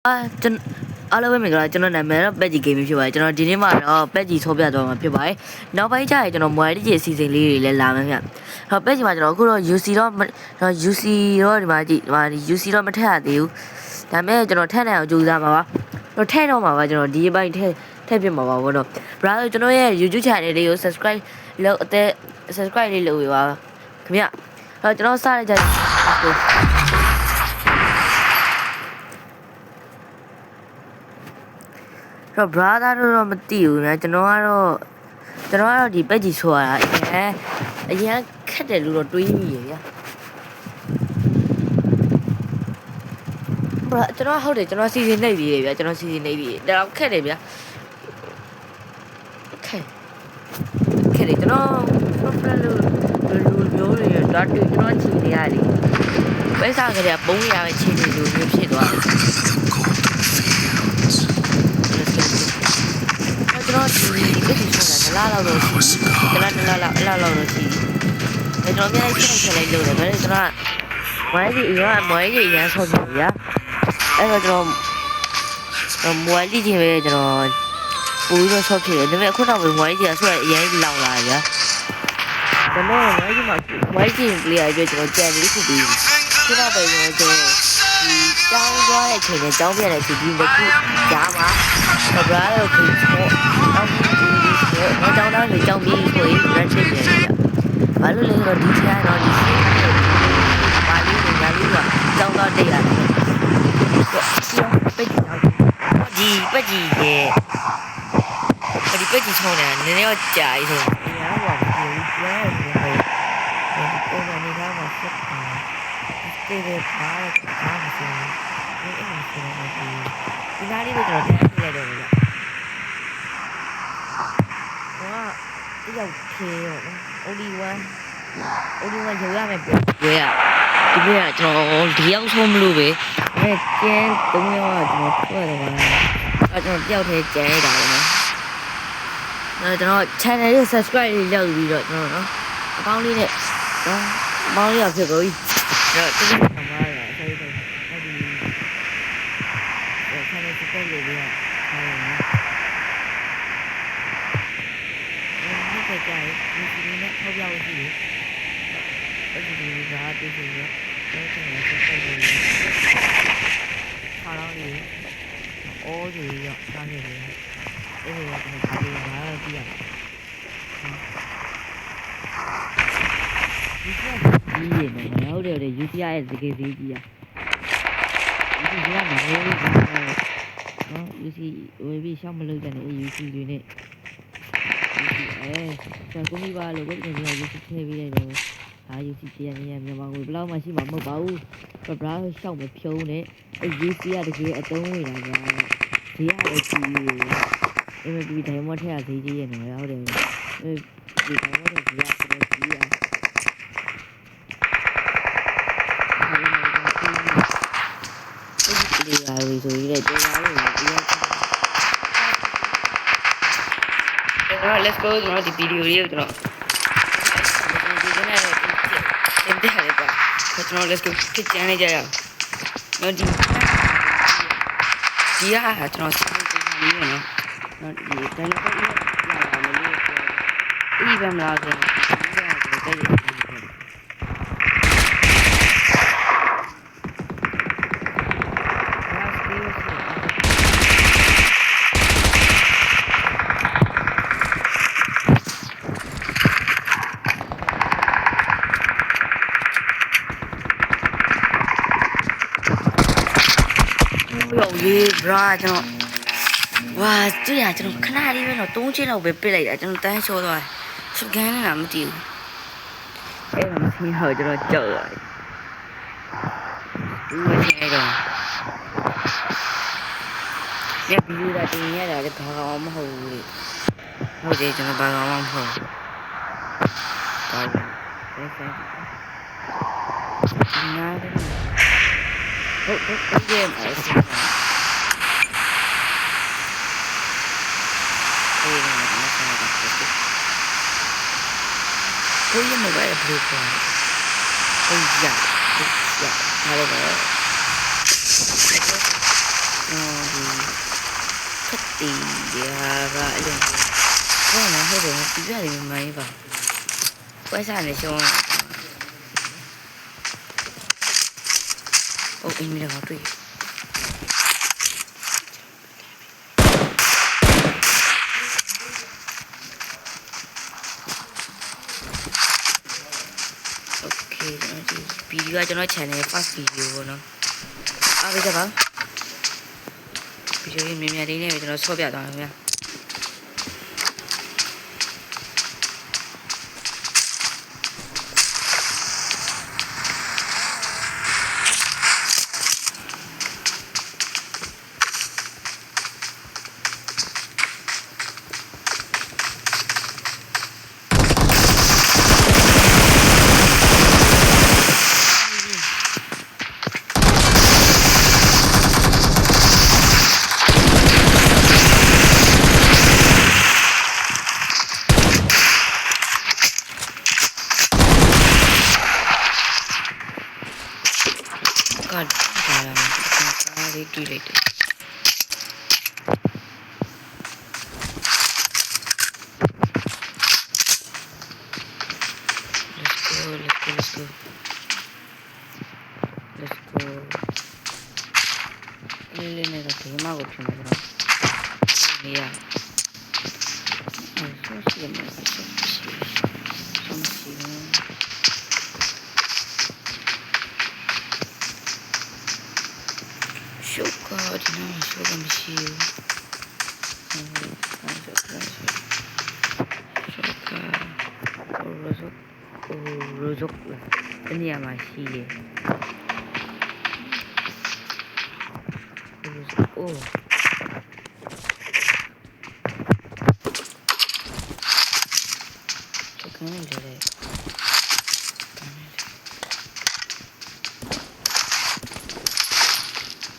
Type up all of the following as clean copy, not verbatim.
ကျွန်အားလုံးပဲမင်္ဂလာကျွန်တော်နာမည်တော့ Peggy Gaming ဖြစ်ပါတယ်ကျွန်တော်ဒီနေ့မှာတော့ Peggy ဆောပြသွားမှာဖြစ်ပါတယ်နောက်ပိုင်းကျရင်ကျွန်တော် mobile တစ်အစီအစဉ်လေးတွေလည်းလာမယ်ဗျဟော Peggy မှာကျွန်တော်အခုတော့ UC တော့ဒီမှာကြည့်ဒီမှာ UC တော့မထည့်ရသေးဘူးဒါပေမဲ့ကျွန်တော်ထည့်နိုင်အောင်ကြိုးစားပါပါတော့ထည့်တော့မှာပါကျွန်တော်ဒီဘက်ထည့်ပြမှာပါဘောတော့ brother ကျွန်တော်ရဲ့ YouTube channel လေးကို subscribe လုပ်subscribe လေးလုပ်ပေးပါခင်ဗျအဲ့ကျွန်တော်စရကြတော့ brother တော့မသိဘူးညာကျွန်တော်ကတော့ဒီပက်ကြီးဆိုရတာအရင်ခက်တယ်လို့တော့တွေးမိရဗျာကျွန်တော်ဟုတ်တယ်ကျွန်တော်စီစဉ်နေပြီဗျာကျွန်တော်စီစဉ်နေပြီဒါတော့ခက်တယ်ဗျာခက်တယ်ကျွန်တော် problem လို့မျိုးတွေတော့တွေ့ကျွန်တော်ချီနေရတယ်ပဲစားကြတယ်ပုံရပဲချီနေလို့ဖြစ်သွားတယ်ကျွန်တော်ဒီပက်ကြီးဆိုတာလာတော့ရှိလာတော့ရှိကျွန်တော်မြိုက်ဆက်လိုက်လို့တယ်ဒါကျွန်တော်မွေးကြီးရမ်းဆော့ပြဗျာအဲ့တော့ကျွန်တော်မွေးကြီးပဲကျွန်တော်ပူပြီးတော့ဆော့ဖြစ်တယ်ဒါပေမဲ့အခုတော့မွေးကြီးကဆိုရအရင်လောင်လာဗျာကျွန်တော်မွေးကြီးမှာမွေးကြီးကလေးအရွယ်ကျွန်တော်ကြံပြီးခုပြီးခုတော့ပဲကျွန်တော်ဒီတောင်းသွားတဲ့အချိန်နဲ့တောင်းပြတဲ့အချိန်ဒီတစ်ခုကြားမှာဘရာတော့ဒီတောင်းတော့နေကြောင်းပြီးဆိုရင်ရက်ချစ်ပြန်ရဘာလို့လဲဆိုတော့ဒီချာတော့ဒီပါဠိနဲ့ညာလေးကတောင်းတော့တိတ်ရတယ်ပက်ကြီးရဲ့ဒီပက်ကြီးချုံးတယ်နည်းနည်းတော့ကြာပြီဆိုရင်ဟောဒီကျဲနေတယ်ပုံမှန်နေတာမှာဆက်တယ်တေးပါတော့မစင်းဘူးအဲ့ဒါဆိုတော့ဒီနားလေးပဲကျွန်တော်ပြန်ပြလိုက်တော့ဗျာဟိုကတယောက်ခေရောonly one ရုပ်ရမယ်ပြောရဒီပြကကျွန်တော်ဒီရောက်ဆုံးမလို့ပဲအဲကျန်3ယောက်ကကျွန်တော်ထွက်တယ်ပါအဲကျွန်တော်တယောက်တည်းကျန်ရတာလေနော်အဲကျွန်တော် channel လေး subscribe လေးလုပ်ပြီးတော့ကျွန်တော်နော်အကောင့်လေးနဲ့နော်အကောင့်လေးရဖြစ်ကုန်ပြီအဲ့တော့ဒီမှာပါရဆိုတော့အဲ့ဒီ channel subscribe လေးရထားရနော်အဲ့ဒီကြိုက်ဒီနေ့ထောက်ပြလို့ရှိတယ်အဲ့ဒီကတူတူရတော့ကျွန်တော်ဆက်ဆက်လို့ခါတော့လေအိုးကြီးရတာနေတယ်အဲ့ဒီကကျွန်တော်ဒီမှာကြည့်ရဒီရေနော်ဟုတ်တယ် UCI ရဲ့စကေးကြီးကြီးอ่ะဒီကလည်းနော် UC ဝေပြီးရှောက်မလို့ကြတယ် UC တွေနဲ့ဆန်ကုန်ပြီပါလို့ကိုကျွန်တော် UC ထည့်ပေးလိုက်တယ်ဒါ UC ကျန်နေရမြန်မာငွေဘယ်လောက်မှရှိမှာမဟုတ်ပါဘူးဘရာရှောက်မဖြုံးနဲ့အဲ UC ကတကယ်အတုံးဝင်တာကဈေးရတယ်ကြီးMB ဒိုင်မွန်ထက်ဈေးကြီးရနေဟုတ်တယ်ဒီဒိုင်မွန်ထက်ဈေးရတော့ကြီးရဒီလာရီဆိုရတဲ့တရားတွေlet's go ကျွန်တော်ဒီဗီဒီယိုလေးကိုကျွန်တော်ဒီနေ့တော့တင်ပြရတယ်ပါကျွန်တော် let's go ဖြစ်ကြနေကြရအောင်နော်ဒီဟာကျွန်တော်စီစဉ်နေတယ်နော်နော်ဒီတိုင်းတော့ရလာမလို့ဒီဘက်မှာဆိုဒီကတော့တိတ်ရောလေဘရာကျွန်တော်ဝါကြည့်ရကျွန်တော်ခဏလေးပဲတော့3ချက်လောက်ပဲပစ်လိုက်တာကျွန်တော်တန်းချောသွားတယ်စကန်နေတာမသိဘူးအဲ့ဒါမသိတော့ကျွန်တော်ကြောက်ရတယ်ဒီနေ့တော့ညဗီဒီယိုတာတင်ရတာလည်းဘာကောင်မဟုတ်ဘူးလေဟုတ်တယ်ကျွန်တော်ဘာကောင်မှမဟုတ်ဘူးဒါပဲဆက်နားတယ်ဟုတ်တယ်အဲ့ဒါကိုရမပဲဘလို့ပေါ့ဟုတ်ရဟာလည်းပဲ တီရာကအဲ့လိုဘာမှမဟုတ်တော့ပြပြလေးမိုင်းပါပွဲစားနေရှုံးအိုးအင်းမီတော့တွေ့ဗီဒီယိုကကျွန်တော် channel first video ပေါ့နော်အားပေးကြပါဗီဒီယိုလေးမြင်လေးနဲ့ကျွန်တော်ဆော့ပြသွားမယ်ဗျာတွေ့လိုက်တယ် Let's go လေးနဲ့တော့ဒီမှာကိုပြင်မယ်နော်နေရဆော့စီမယ်ဆော့စီရှုပ်ကဒီနေ့ရှုပ်ကမရှိဘူးရိုဇုတ်တနေရာမှာရှိတယ်အိုးစကန်နေတယ်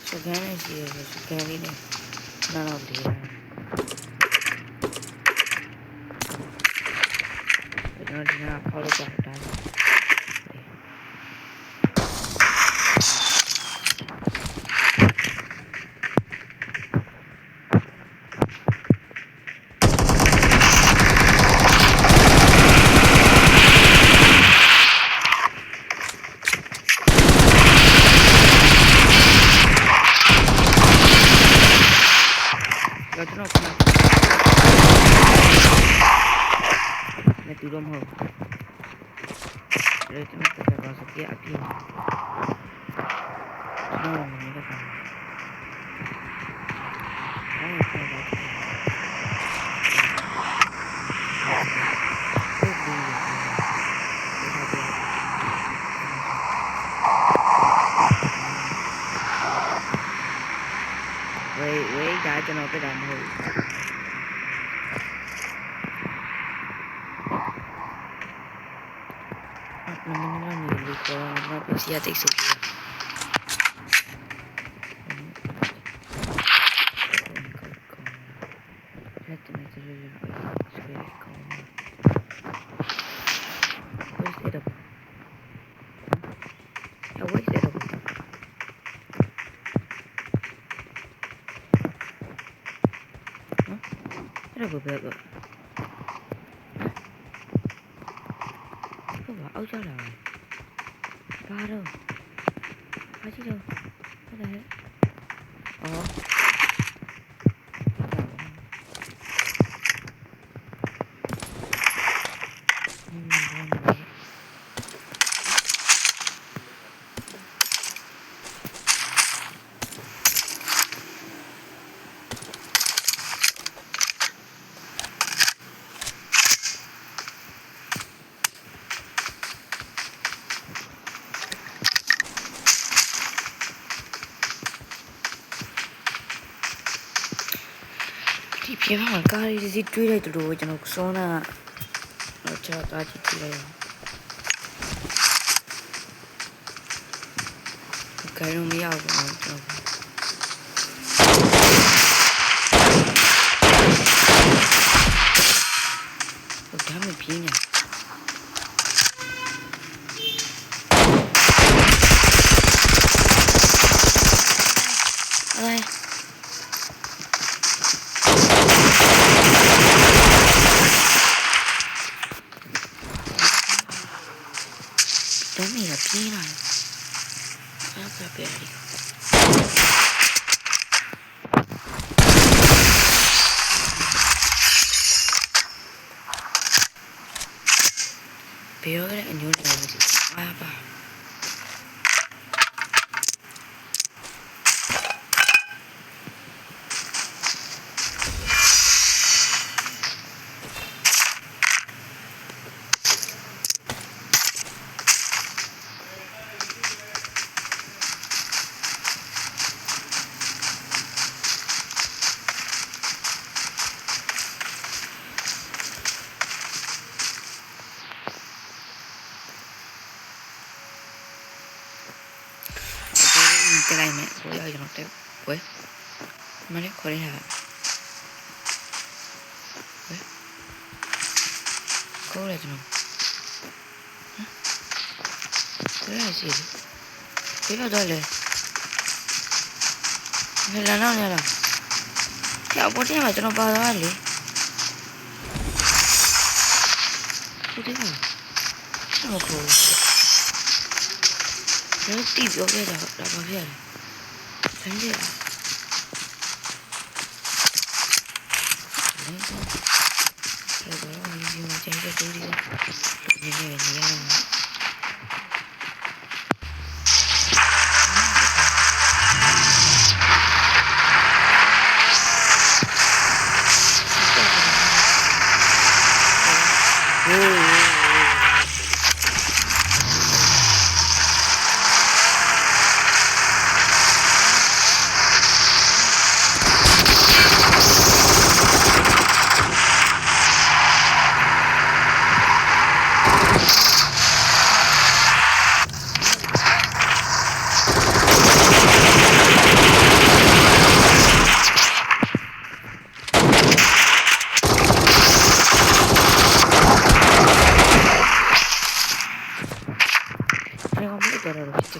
စကန်နေရှိတယ်စကန်လေးနဲ့နောက်တော့ဒီကျွန်တော်ဒီကဖောက်လို့ပါတယ်ကျွန်တော်တူတော့မဟုတ်ဘူးကျွန်တော်ကတော့စပြအပြင်းကျွန်တော်မင်းကတော့ဝေးဒါကျွန်တော်ပြတာမဟုတ်ဘူးစီရတိတ်ဆိုပြီးလက်တမဲ့လေးလေးဆွဲကောင်းဝိစရတော့ဝိစရတော့အဲ့ဒါဘယ်ကတော့ဟုတ်ပါအောက်ကျလာပါတော့ဘာကြည့်တော့ဟုတ်တယ်အော်ဒီပြေမှာကားလေးစီတွေးလိုက်တူကျွန်တော်စောနာတော့ချတာကြည့်လိုက်ကားရုံမရောက်ဘူးကျွန်တော်ဒါမှပြင်းနေအဲ့你呢？不要别理我。别个人牛来不及，妈吧。cái này mẹ của giờ nó teo quế mà đấy khỏi đây hả quế cố lại cho nó quế là gì quế vào đâyเลยnày là nào là kẹo bút thế mà cho nó bao ra đi bút thế mà nó khổ nó tìm vô cái đó đã bao giờ thấy gì ạ đấy rồi đó mình mà cháy cho tôi đi như này thì ra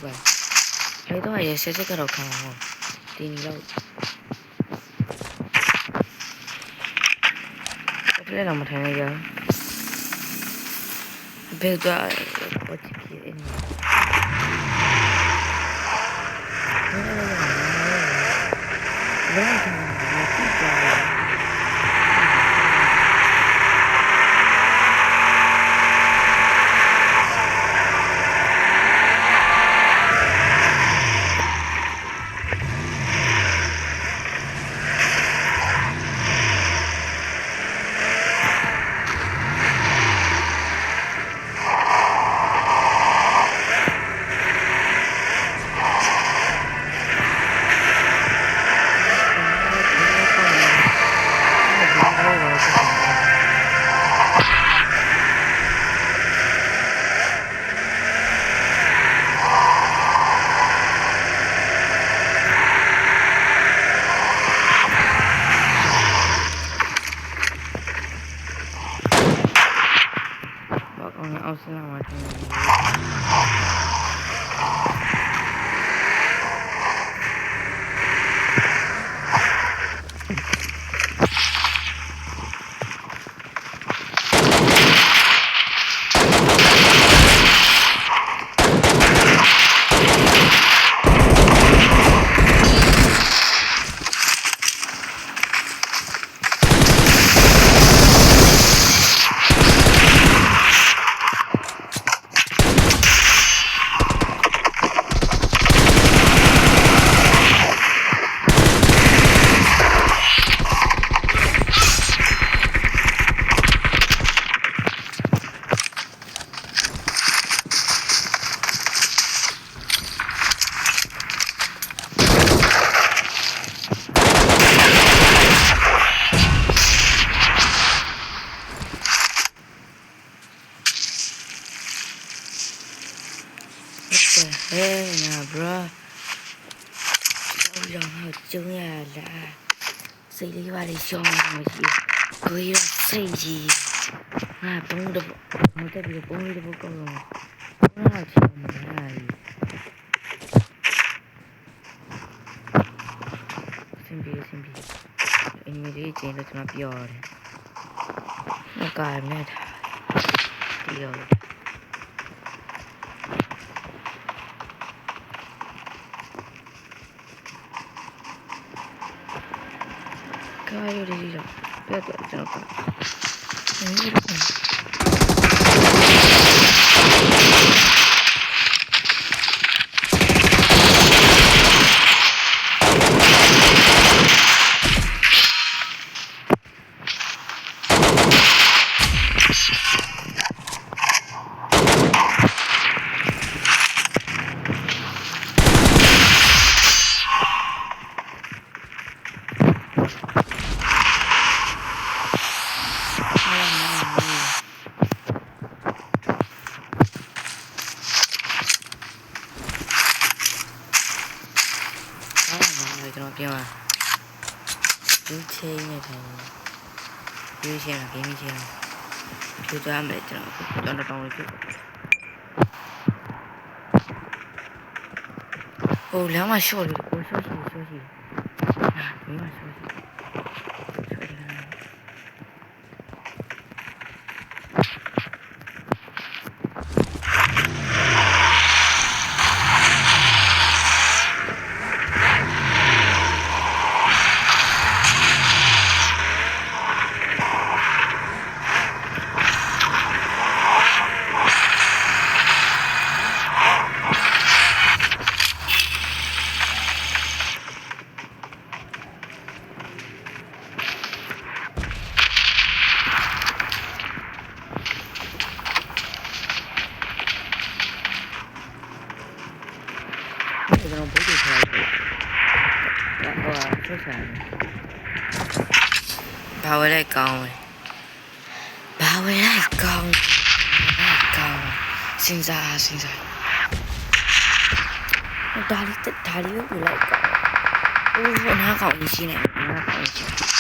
rồi lấy đó là sẽ cái đầu khảo tin lâu đây là một thằng này giờ bây giờ có chỉ kia Ê nè bro trong hợp chứng là xây lý ba đi cho mà gì cưới xây gì à bông được nó sẽ bị bông đi được con rồi nó là chỉ một ngày xin bị anh mới đi trên được nó bìa nó cài mẹ thà bìa ရိုးလေးတော့ပြတ်တော့ကျွန်တော်ကကျွန်တော်ပြောဒီချင်းနဲ့ထိုင်ဒီချင်းကဂိမ်းချင်းဖြူကြမယ်ကျွန်တော်တောင်းလို့ပြဟိုလမ်းမှာရှော့လို့ကိုရှော့ရှိမင်းမရှော့ရှိကျွန်တော်ဘုတ်တွေထားတယ်ဟိုဆက်ဆံဘာဝဲလိုက်ကောင်းလဲဘာဝဲလိုက်ကောင်းစဉ်းစားဒါလေးကိုလိုက်ကောင်းအိုးနားကောင်းနေရှိနေနားကောင်းရှိ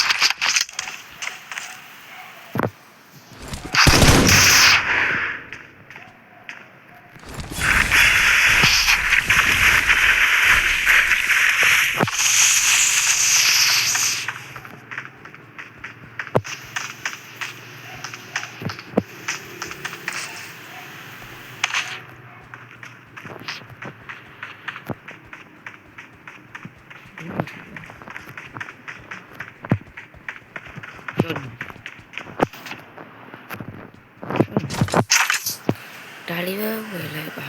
ဒါလေးပဲဝယ်လိုက်ပါ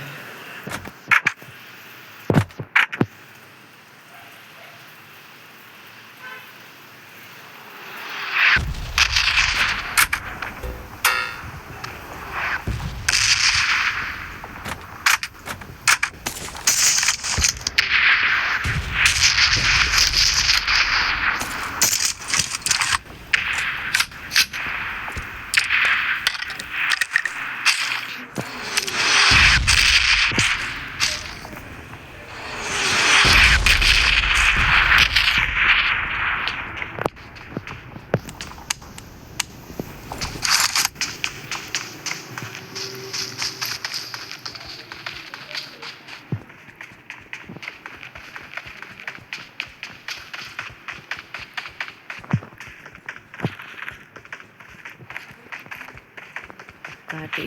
ကာတီ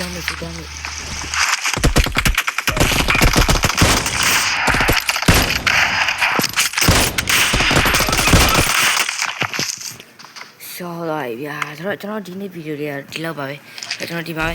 ဒါမဲ့ရှော့လိုက်ဗျာကျွန်တော်ဒီနေ့ဗီဒီယိုလေးကဒီလောက်ပါပဲကျွန်တော်ဒီပါပဲ